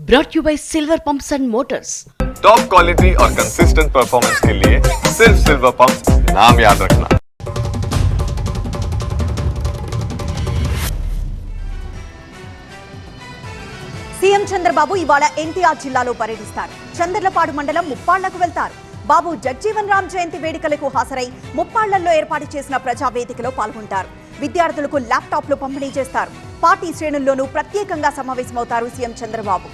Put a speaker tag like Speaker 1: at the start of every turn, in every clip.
Speaker 1: brought you by Silver Pumps and Motors.
Speaker 2: Top quality और consistent performance के लिए सिर्फ सिल्वर पंप्स नाम याद रखना।
Speaker 3: సీఎం చంద్రబాబు ఇవాళ ఎన్టీఆర్ జిల్లాలో పర్యటిస్తారు. చంద్రలపాడు మండలం ముప్పాళ్లకు వెళ్తారు. బాబు జగ్జీవన్ రామ్ జయంతి వేడుకలకు హాజరై ముప్పాళ్లలో ఏర్పాటు చేసిన ప్రజావేదికలో పాల్గొంటారు. విద్యార్థులకు ల్యాప్టాప్లు పంపిణీ చేస్తారు. పార్టీ శ్రేణుల్లోనూ ప్రత్యేకంగా సమావేశమవుతారు సీఎం చంద్రబాబు.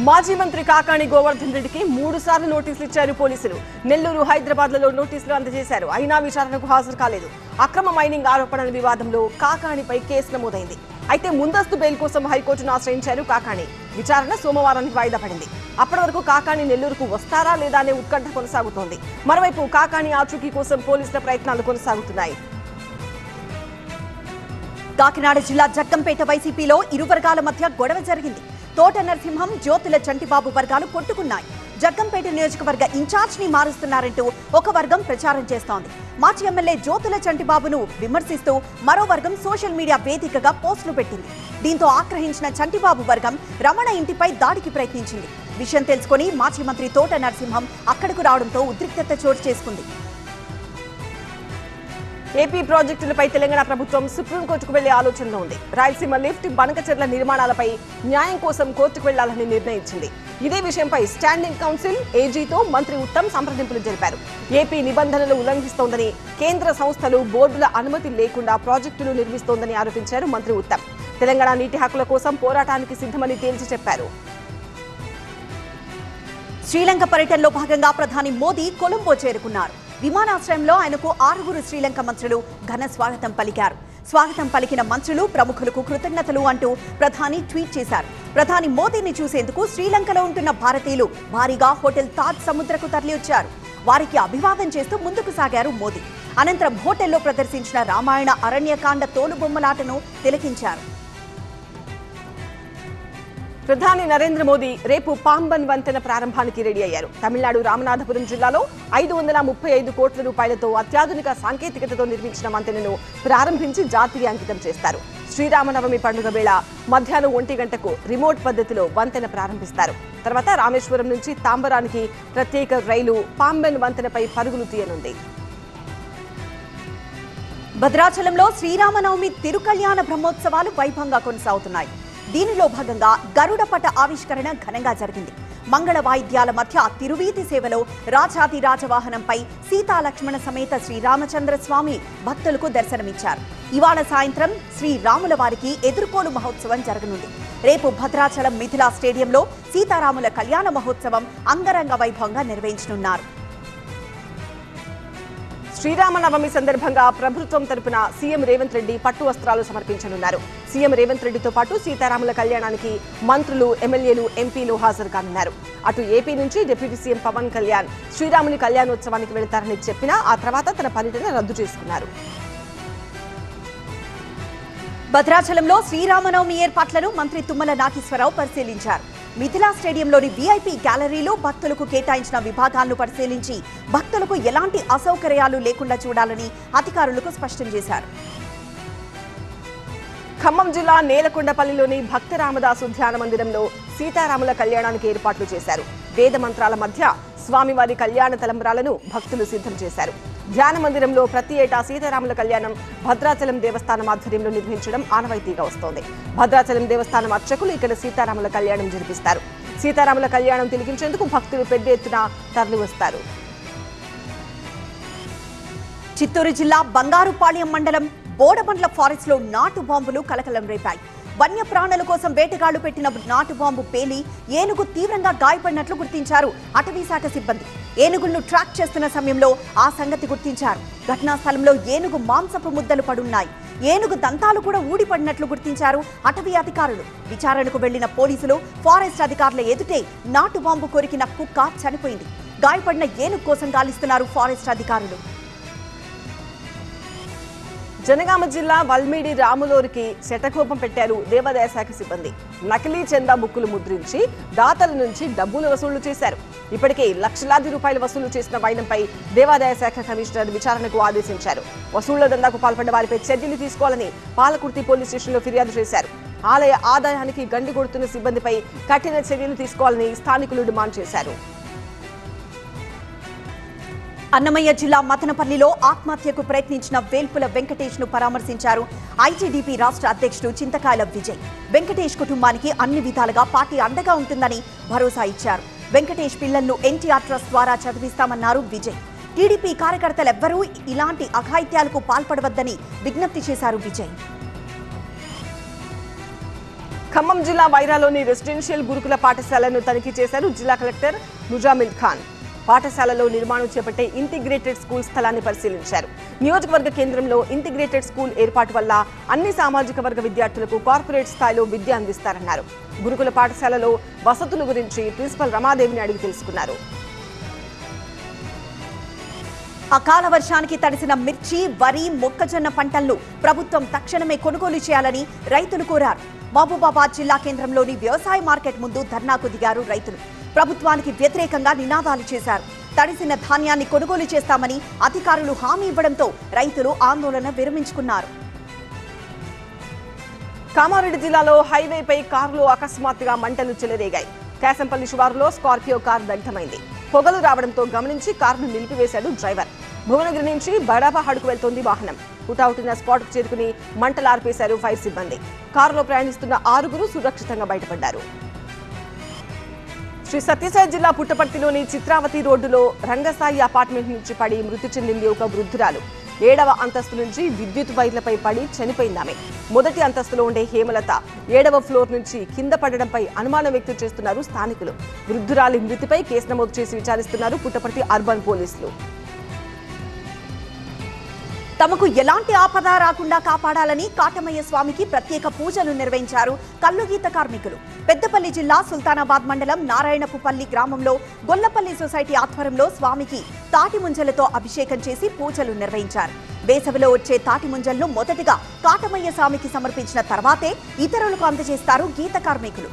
Speaker 4: మాజీ మంత్రి కాకాణి గోవర్ధన్ రెడ్డికి 3 సార్లు నోటీసులు ఇచ్చారు పోలీసులు. నెల్లూరు, హైదరాబాద్లలో నోటీసులు అందజేశారు. అయినా విచారణకు హాజరు కాలేదు. అక్రమ మైనింగ్ ఆరోపణల వివాదంలో కాకాణిపై కేసు నమోదైంది. అయితే ముందస్తు బెయిల్ కోసం హైకోర్టును ఆశ్రయించారు కాకాణి. విచారణ సోమవారానికి వాయిదా పడింది. అప్పటి వరకు కాకాణి నెల్లూరుకు వస్తారా లేదా అనే ఉత్కంఠ కొనసాగుతోంది. మరోవైపు కాకాణి ఆచూకీ కోసం పోలీసుల ప్రయత్నాలు కొనసాగుతున్నాయి.
Speaker 3: కాకినాడ జిల్లా జగ్గంపేట వైసీపీలో ఇరు వర్గాల మధ్య గొడవ జరిగింది. తోట నరసింహం, జ్యోతుల చంటిబాబు వర్గాలు కొట్టుకున్నాయి. జగ్గంపేట నియోజకవర్గ ఇన్ఛార్జ్ ని మారుస్తున్నారంటూ ఒక వర్గం ప్రచారం చేస్తోంది. మాజీ ఎమ్మెల్యే జ్యోతుల చంటిబాబును విమర్శిస్తూ మరో వర్గం సోషల్ మీడియా వేదికగా పోస్టులు పెట్టింది. దీంతో ఆగ్రహించిన చంటిబాబు వర్గం రమణ ఇంటిపై దాడికి ప్రయత్నించింది. విషయం తెలుసుకుని మాజీ మంత్రి తోట నరసింహం అక్కడకు రావడంతో ఉద్రిక్తత చోటు చేసుకుంది.
Speaker 4: ఏపీ ప్రాజెక్టులపై తెలంగాణ ప్రభుత్వం సుప్రీంకోర్టుకు వెళ్లే ఆలోచనలో ఉంది. రాయలసీమ లిఫ్ట్, బనకచెర్ల నిర్మాణాలపై న్యాయం కోసం కోర్టుకు వెళ్లాలని నిర్ణయించింది. ఇదే విషయంపై స్టాండింగ్ కౌన్సిల్ ఏజీతో మంత్రి ఉత్తమ్ సంప్రదింపులు జరిపారు. ఏపీ నిబంధనలు ఉల్లంఘిస్తోందని, కేంద్ర సంస్థలు, బోర్డుల అనుమతి లేకుండా ప్రాజెక్టులు నిర్మిస్తోందని ఆరోపించారు మంత్రి ఉత్తమ్. తెలంగాణ నీటి హక్కుల కోసం పోరాటానికి సిద్ధమని తేల్చి చెప్పారు.
Speaker 3: శ్రీలంక పర్యటనలో భాగంగా ప్రధాని మోదీ కొలంబో చేరుకున్నారు. విమానాశ్రయంలో ఆయనకు 6 శ్రీలంక మంత్రులు ఘన స్వాగతం పలికారు. స్వాగతం పలికిన మంత్రులు ప్రముఖులకు కృతజ్ఞతలు అంటూ ప్రధాని ట్వీట్ చేశారు. ప్రధాని మోదీని చూసేందుకు శ్రీలంకలో ఉంటున్న భారతీయులు భారీగా హోటల్ తాజ్ సముద్రకు తరలివచ్చారు. వారికి అభివాదం చేస్తూ ముందుకు సాగారు మోదీ. అనంతరం హోటల్లో ప్రదర్శించిన రామాయణ అరణ్యకాండ తోలుబొమ్మలాటను తిలకించారు.
Speaker 4: ప్రధాని నరేంద్ర మోదీ రేపు పాంబన్ వంతెన ప్రారంభానికి రెడీ అయ్యారు. తమిళనాడు రామనాథపురం జిల్లాలో 535 కోట్ల రూపాయలతో అత్యాధునిక సాంకేతికతతో నిర్మించిన వంతెనను ప్రారంభించి జాతికి అంకితం చేస్తారు. శ్రీరామనవమి పండుగ వేళ మధ్యాహ్నం 1 గంటకు రిమోట్ పద్ధతిలో వంతెన ప్రారంభిస్తారు. తర్వాత రామేశ్వరం నుంచి తాంబరానికి ప్రత్యేక రైలు పాంబన్ వంతెనపై పరుగులు తీయనుంది.
Speaker 3: భద్రాచలంలో శ్రీరామనవమి తిరుకల్యాణ బ్రహ్మోత్సవాలు వైభవంగా కొనసాగుతున్నాయి. దీనిలో భాగంగా గరుడ పట ఆవిష్కరణ ఘనంగా జరిగింది. మంగళ వాయిద్యాల మధ్య తిరువీధి సేవలో రాజాది రాజవాహనంపై సీతాలక్ష్మణ సమేత శ్రీరామచంద్ర స్వామి భక్తులకు దర్శనమిచ్చారు. ఇవాళ సాయంత్రం శ్రీరాముల వారికి ఎదుర్కోలు మహోత్సవం జరగనుంది. రేపు భద్రాచలం మిథిలా స్టేడియంలో సీతారాముల కళ్యాణ మహోత్సవం అంగరంగ వైభవంగా నిర్వహించనున్నారు.
Speaker 4: శ్రీరామనవమి సందర్భంగా ప్రభుత్వం తరపున సీఎం రేవంత్ రెడ్డి పట్టు వస్త్రాలు సమర్పించనున్నారు. సీఎం రేవంత్ రెడ్డితో పాటు సీతారాముల కళ్యాణానికి మంత్రులు, ఎమ్మెల్యేలు, ఎంపీలు హాజరు కానున్నారు. అటు ఏపీ నుంచి డిప్యూటీ సీఎం పవన్ కళ్యాణ్ శ్రీరాముని కళ్యాణోత్సవానికి వెళతారని చెప్పినా ఆ తర్వాత తన పర్యటన రద్దు చేసుకున్నారు.
Speaker 3: భద్రాచలంలో శ్రీరామనవమి ఏర్పాట్లను మంత్రి తుమ్మల నాగేశ్వరరావు పరిశీలించారు. మిథిలా స్టేడియంలోని వీఐపీ గ్యాలరీలో భక్తులకు కేటాయించిన విభాగాలను పరిశీలించి భక్తులకు ఎలాంటి అసౌకర్యాలు లేకుండా చూడాలని అధికారులకు స్పష్టం చేశారు.
Speaker 4: ఖమ్మం జిల్లా నేలకొండపల్లిలోని భక్త రామదాసు ధ్యాన మందిరంలో సీతారాముల కళ్యాణానికి ఏర్పాట్లు చేశారు. వేద మంత్రాల మధ్య స్వామివారి కళ్యాణ తలంబ్రాలను భక్తులు సిద్ధం చేశారు. ధ్యాన మందిరంలో ప్రతి ఏటా సీతారాముల కళ్యాణం భద్రాచలం దేవస్థానం ఆధ్వర్యంలో నిర్వహించడం ఆనవాయితీగా వస్తోంది. భద్రాచలం దేవస్థానం అర్చకులు ఇక్కడ సీతారాముల కళ్యాణం జరిపిస్తారు. సీతారాముల కళ్యాణం తిలకించేందుకు భక్తులు పెద్ద ఎత్తున తరలివస్తారు.
Speaker 3: చిత్తూరు జిల్లా బంగారుపాళ్యం మండలం బోడబండ్ల ఫారెస్ట్ లో నాటు బాంబులు కలకలం రేపాయి. వన్య ప్రాణుల కోసం వేటగాళ్లు పెట్టిన నాటు బాంబు పేలి ఏనుగు తీవ్రంగా గాయపడినట్లు గుర్తించారు అటవీ శాఖ సిబ్బంది. ఏనుగులను ట్రాక్ చేస్తున్న సమయంలో ఆ సంగతి గుర్తించారు. ఘటనా స్థలంలో ఏనుగు మాంసపు ముద్దలు పడున్నాయి. ఏనుగు దంతాలు కూడా ఊడిపడినట్లు గుర్తించారు అటవీ అధికారులు. విచారణకు వెళ్లిన పోలీసులు, ఫారెస్ట్ అధికారుల ఎదుటే నాటు బాంబు కొరికిన కుక్క చనిపోయింది. గాయపడిన ఏనుగు కోసం గాలిస్తున్నారు ఫారెస్ట్ అధికారులు.
Speaker 4: జనగామ జిల్లా వల్మీడి రాములూరికి శటకోపం పెట్టారు దేవాదాయ శాఖ సిబ్బంది. నకిలీ చందా బుక్కులు ముద్రించి దాతల నుంచి డబ్బులు వసూళ్లు చేశారు. ఇప్పటికే లక్షలాది రూపాయలు వసూలు చేసిన వైనంపై దేవాదాయ శాఖ కమిషనర్ విచారణకు ఆదేశించారు. వసూళ్ల దందాకు పాల్పడ్డ వారిపై చర్యలు తీసుకోవాలని పాలకుర్తి పోలీస్ స్టేషన్లో ఫిర్యాదు చేశారు. ఆలయ ఆదాయానికి గండి కొడుతున్న సిబ్బందిపై కఠిన చర్యలు తీసుకోవాలని స్థానికులు డిమాండ్ చేశారు.
Speaker 3: అన్నమయ్య జిల్లా మతనపల్లిలో ఆత్మహత్యకు ప్రయత్నించిన వేల్పుల వెంకటేష్ ను పరామర్శించారు ఐటీడీపీ రాష్ట్ర అధ్యక్షుడు చింతకాయల విజయ్. వెంకటేష్ కుటుంబానికి అన్ని విధాలుగా పార్టీ అండగా ఉంటుందని భరోసా ఇచ్చారు. వెంకటేష్ పిల్లలను ఎన్టీఆర్ ట్రస్ట్ ద్వారా చదివిస్తామన్నారు విజయ్. టీడీపీ కార్యకర్తలెవ్వరూ ఇలాంటి అఘాయిత్యాలకు పాల్పడవద్దని విజ్ఞప్తి చేశారు విజయ్.
Speaker 4: ఖమ్మం జిల్లా వైరాలోని రెసిడెన్షియల్ గురుకుల పాఠశాలను తనిఖీ చేశారు జిల్లా కలెక్టర్ ముజామిల్ ఖాన్. పాఠశాలలో నిర్మాణం చేపట్టే ఇంటిగ్రేటెడ్ స్కూల్ స్థలాన్ని పరిశీలించారు. నియోజకవర్గ కేంద్రంలో ఇంటిగ్రేటెడ్ స్కూల్ ఏర్పాటు వల్ల అన్ని సామాజిక వర్గ విద్యార్థులకు కార్పొరేట్ స్థాయిలో విద్య అందిస్తారన్నారు. గురుకుల పాఠశాలలో వసతుల గురించి ప్రిన్సిపల్ రమాదేవిని అడిగి తెలుసుకున్నారు.
Speaker 3: అకాల వర్షానికి తడిసిన మిర్చి, వరి, మొక్కజొన్న పంటలను ప్రభుత్వం తక్షణమే కొనుగోలు చేయాలని రైతులు కోరారు. మహబూబాబాద్ జిల్లా కేంద్రంలోని వ్యవసాయ మార్కెట్ ముందు ధర్నాకు దిగారు రైతులు. ప్రభుత్వానికి వ్యతిరేకంగా నినాదాలు చేశారు. తడిసిన ధాన్యాన్ని కొనుగోలు చేస్తామని అధికారులు హామీ ఇవ్వడంతో రైతులు ఆందోళన విరమించుకున్నారు.
Speaker 4: కామారెడ్డి జిల్లాలో హైవేపై కారులో అకస్మాత్తుగా మంటలు చెలరేగాయి. కేశంపల్లి శివారులో స్కార్పియో కారు దగ్ధమైంది. పొగలు రావడంతో గమనించి కారును నిలిపివేశాడు డ్రైవర్. భువనగిరి నుంచి బడాబాహాడుకు వెళ్తోంది వాహనం. హుటాహుటిన స్పాట్కు చేరుకుని మంటలు ఆర్పేశారు ఫైర్ సిబ్బంది. కారులో ప్రయాణిస్తున్న 6 సురక్షితంగా బయటపడ్డారు. శ్రీ సత్యసాయి జిల్లా పుట్టపర్తిలోని చిత్రావతి రోడ్డులో రంగసాయి అపార్ట్మెంట్ నుంచి పడి మృతి చెందింది ఒక వృద్ధురాలు. 7వ అంతస్తు నుంచి విద్యుత్ వైర్లపై పడి చనిపోయిందామె. మొదటి అంతస్తులో ఉండే హేమలత 7వ ఫ్లోర్ నుంచి కింద పడడంపై అనుమానం వ్యక్తం చేస్తున్నారు స్థానికులు. వృద్ధురాలి మృతిపై కేసు నమోదు చేసి విచారిస్తున్నారు పుట్టపర్తి అర్బన్ పోలీసులు.
Speaker 3: తమకు ఎలాంటి ఆపద రాకుండా కాపాడాలని కాటమయ్య స్వామికి ప్రత్యేక పూజలు నిర్వహించారు కల్లుగీత కార్మికులు. పెద్దపల్లి జిల్లా సుల్తానాబాద్ మండలం నారాయణపుపల్లి గ్రామంలో గొల్లపల్లి సొసైటీ ఆధ్వర్యంలో స్వామికి తాటి ముంజలతో అభిషేకం చేసి పూజలు నిర్వహించారు. వేసవిలో వచ్చే తాటి ముంజలను మొదటిగా కాటమయ్య స్వామికి సమర్పించిన తర్వాతే ఇతరులకు అందజేస్తారు గీత కార్మికులు.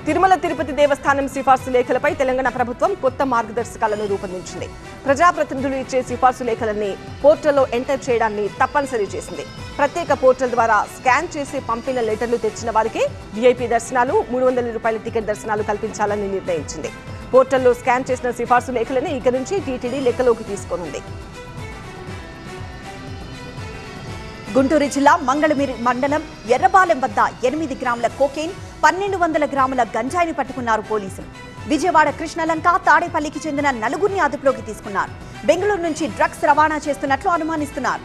Speaker 4: తిరుమల తిరుపతి దేవస్థానం సిఫార్సు లేఖలపై తెలంగాణ ప్రభుత్వం కొత్త మార్గదర్శకాలను రూపొందించింది. ప్రజాప్రతినిధులు ఇచ్చే సిఫార్సు లేఖలన్నీ పోర్టల్లో ఎంటర్ చేయడాన్ని తప్పనిసరి చేసింది. ప్రత్యేక పోర్టల్ ద్వారా స్కాన్ చేసి పంపిన లెటర్లు తెచ్చిన వారికి వీఐపీ దర్శనాలు, 300 రూపాయల టికెట్ దర్శనాలు కల్పించాలని నిర్ణయించింది. పోర్టల్లో స్కాన్ చేసిన సిఫార్సు లేఖలని ఇక నుంచి టీటీడీ లెక్కలోకి తీసుకోనుంది.
Speaker 3: గుంటూరు జిల్లా మంగళగిరి మండలం ఎర్రబాలెం వద్ద 8 గ్రాముల కోకెయిన్, 1200 గ్రాముల గంజాయిని పట్టుకున్నారు పోలీసులు. విజయవాడ కృష్ణలంక, తాడేపల్లికి చెందిన 4గురిని అదుపులోకి తీసుకున్నారు. బెంగళూరు నుంచి డ్రగ్స్ రవాణా చేస్తున్నట్లు అనుమానిస్తున్నారు.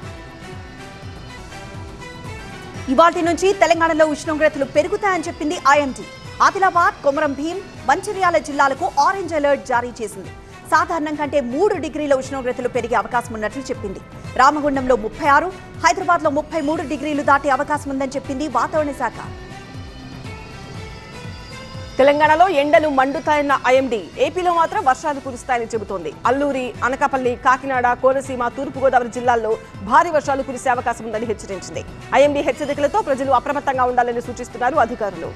Speaker 3: ఇవాల్టి నుంచి తెలంగాణలో ఉష్ణోగ్రతలు పెరుగుతాయని చెప్పింది ఐఎండీ. ఆదిలాబాద్, కొమరం భీం, మంచిర్యాల జిల్లాలకు ఆరెంజ్ అలర్ట్ జారీ చేసింది. సాధారణం కంటే 3 డిగ్రీల ఉష్ణోగ్రతలు పెరిగే అవకాశం ఉన్నట్లు చెప్పింది. రామగుండంలో 36, హైదరాబాద్లో 33 డిగ్రీలు దాటే అవకాశం ఉందని చెప్పింది వాతావరణ శాఖ.
Speaker 4: తెలంగాణలో ఎండలు మండుతాయన్న ఐఎండీ ఏపీలో మాత్రం వర్షాలు కురుస్తాయని చెబుతోంది. అల్లూరి, అనకాపల్లి, కాకినాడ, కోనసీమ, తూర్పుగోదావరి జిల్లాల్లో భారీ వర్షాలు కురిసే అవకాశం ఉందని హెచ్చరించింది. ఐఎండీ హెచ్చరికలతో ప్రజలు అప్రమత్తంగా ఉండాలని సూచిస్తున్నారు అధికారులు.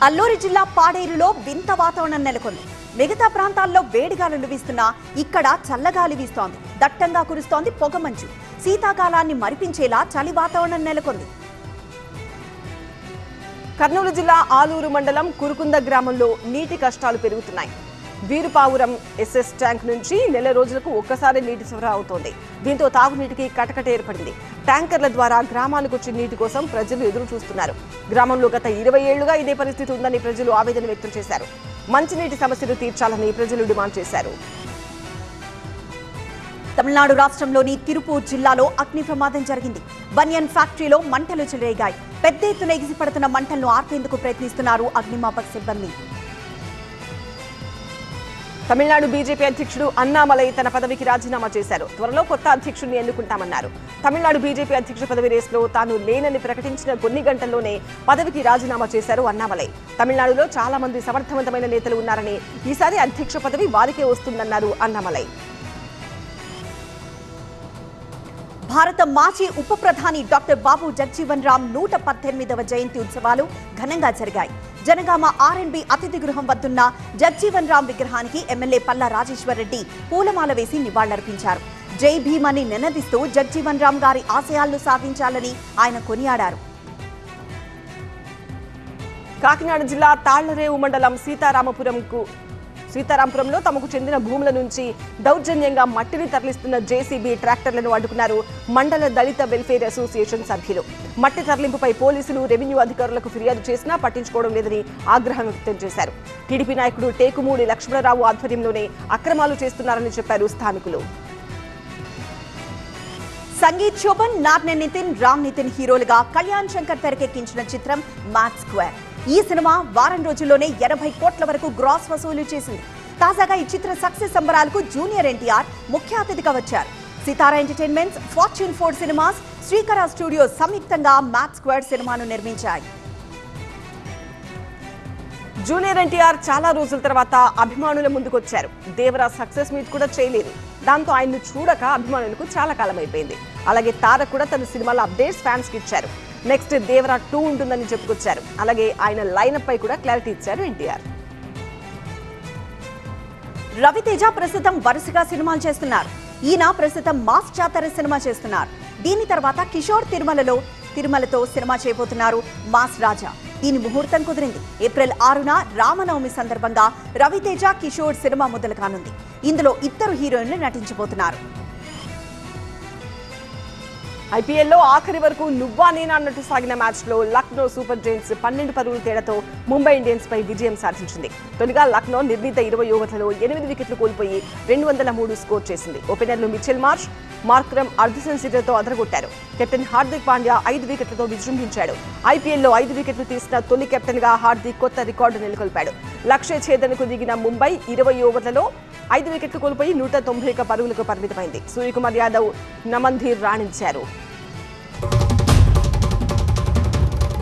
Speaker 3: అల్లూరి జిల్లా పాడేరులో వింత వాతావరణం నెలకొంది. మిగతా ప్రాంతాల్లో వేడిగాలులు వీస్తున్నా ఇక్కడ చల్లగాలి వీస్తోంది. దట్టంగా కురుస్తోంది పొగమంచు. శీతాకాలాన్ని మరిపించేలా చలి వాతావరణం నెలకొంది.
Speaker 4: కర్నూలు జిల్లా ఆలూరు మండలం కురుకుంద గ్రామంలో నీటి కష్టాలు పెరుగుతున్నాయి. వీరుపావురం ఎస్ఎస్ ట్యాంక్ నుంచి నెల రోజులకు ఒక్కసారి నీటి సరఫరా అవుతోంది. దీంతో తాగునీటికి కటకట ఏర్పడింది. ట్యాంకర్ల ద్వారా గ్రామానికి వచ్చే నీటి కోసం ప్రజలు ఎదురు చూస్తున్నారు. గ్రామంలో గత 20 ఏళ్లుగా ఇదే పరిస్థితి ఉందని ప్రజలు ఆవేదన వ్యక్తం చేశారు. మంచినీటి సమస్యలు తీర్చాలని ప్రజలు డిమాండ్ చేశారు.
Speaker 3: తమిళనాడు రాష్ట్రంలోని తిరుపూర్ జిల్లాలో అగ్ని ప్రమాదం జరిగింది. బనియన్ ఫ్యాక్టరీలో మంటలు చెలరేగాయి. పెద్ద ఎత్తున ఎగిసిపడుతున్న మంటలను ఆర్పేందుకు ప్రయత్నిస్తున్నారు అగ్నిమాపక సిబ్బంది.
Speaker 4: తమిళనాడు బీజేపీ అధ్యక్షుడు అన్నామలై తన పదవికి రాజీనామా చేశారు. త్వరలో కొత్త అధ్యక్షుడిని ఎన్నుకుంటామన్నారు. తమిళనాడు బీజేపీ అధ్యక్ష పదవి రేసులో తాను లేనని ప్రకటించిన కొన్ని గంటల్లోనే పదవికి రాజీనామా చేశారు అన్నామలై. తమిళనాడులో చాలా మంది సమర్థవంతమైన నేతలు ఉన్నారని, ఈసారి అధ్యక్ష పదవి వారికే వస్తుందన్నారు అన్నామలై.
Speaker 3: భారత మాజీ ఉప ప్రధాని డాక్టర్ బాబు జగ్జీవన్ రామ్ 118వ జయంతి ఉత్సవాలు ఘనంగా జరిగాయి. జనగామ ఆర్ఎండ్బి అతిథి గృహం వద్దున్న జగ్జీవన్ రామ్ విగ్రహానికి ఎమ్మెల్యే పల్లా రాజేశ్వర్ రెడ్డి పూలమాల వేసి నివాళులర్పించారు. జై భీమ్ అని నినదిస్తూ జగ్జీవన్ రామ్ గారి ఆశయాలను సాధించాలని ఆయన కొనియాడారు.
Speaker 4: కాకినాడ జిల్లా తాళ్లరేవు మండలం సీతారాంపురంలో తమకు చెందిన భూముల నుంచి దౌర్జన్యంగా మట్టిని తరలిస్తున్న జేసీబీ ట్రాక్టర్లను అడ్డుకున్నారు మండల దళిత వెల్ఫేర్ అసోసియేషన్ సభ్యులు. మట్టి తరలింపుపై పోలీసులు, రెవెన్యూ అధికారులకు ఫిర్యాదు చేసినా పట్టించుకోవడం లేదని ఆగ్రహం వ్యక్తం చేశారు. టీడీపీ నాయకుడు టేకుమూడి లక్ష్మణరావు ఆధ్వర్యంలోనే అక్రమాలు చేస్తున్నారని చెప్పారు స్థానికులు.
Speaker 3: సంగీత్ శోభన్, నాగ్నే నితిన్, రామ్ నితిన్ హీరోలుగా కళ్యాణ్ శంకర్ తెరకెక్కించిన చిత్రం మ్యాథ్ స్క్వేర్. ఈ సినిమా వారం రోజుల్లోనే 80 కోట్ల వరకు గ్రాస్ వసూలు చేసింది. తాజాగా ఈ చిత్ర సక్సెస్ సంబరాలకు జూనియర్ ఎన్టీఆర్ ముఖ్య అతిథిగా వచ్చారు. సితారా ఎంటర్టైన్మెంట్స్, ఫార్చ్యూన్ 4 సినిమాస్, శ్రీకర స్టూడియోస్ సంయుక్తంగా మ్యాథ్ స్క్వేర్ సినిమాను నిర్మించాయి.
Speaker 4: జూనియర్ ఎన్టీఆర్ చాలా రోజుల తర్వాత అభిమానుల ముందుకొచ్చారు. దేవరా సక్సెస్ మీట్ కూడా చేయలేదు. దాంతో ఆయన్ను చూడక అభిమానులకు చాలా కాలం అయిపోయింది. అలాగే తారక్ కూడా తన సినిమాల అప్డేట్స్ ఫ్యాన్స్ కి ఇచ్చారు. నెక్స్ట్ దేవరా 2 ఉంటుందని చెప్పుకొచ్చారు. అలాగే ఆయన లైనప్ పై కూడా క్లారిటీ ఇచ్చారు ఎన్టీఆర్.
Speaker 3: రవితేజ ప్రస్తుతం వరుసగా సినిమాలు చేస్తున్నారు. ఈయన ప్రస్తుతం మాస్ జాతర సినిమా చేస్తున్నారు. దీని తర్వాత కిషోర్ తిరుమలతో సినిమా చేయబోతున్నారు మాస్ రాజా. దీని ముహూర్తం కుదిరింది. ఏప్రిల్ 6న రామనవమి సందర్భంగా రవితేజ, కిషోర్ సినిమా మొదలు కానుంది. ఇందులో 2 హీరోయిన్లు నటించబోతున్నారు.
Speaker 4: ఐపీఎల్లో ఆఖరి వరకు నువ్వా నేనా అన్నట్టు సాగిన మ్యాచ్లో లక్నో సూపర్ జైంట్స్ 12 పరుగుల తేడాతో ముంబై ఇండియన్స్ పై విజయం సాధించింది. తొలిగా లక్నో నిర్ణీత 20 ఓవర్లలో 8 వికెట్లు కోల్పోయి 203 స్కోర్ చేసింది. ఓపెనర్లు మిచెల్ మార్ష్, మార్క్రమ్ అర్ధ సెంచరీతో అదరగొట్టారు. కెప్టెన్ హార్దిక్ పాండ్యా 5 వికెట్లతో విజృంభించాడు. ఐపీఎల్లో 5 వికెట్లు తీసిన తొలి కెప్టెన్ గా హార్దిక్ కొత్త రికార్డు నెలకొల్పాడు. లక్ష్య ఛేదనకు దిగిన ముంబై 20 ఓవర్లలో 5 వికెట్లు కోల్పోయి 191 పరుగులకు పరిమితమైంది. సూర్యకుమార్ యాదవ్, నమంధీర్ రాణించారు.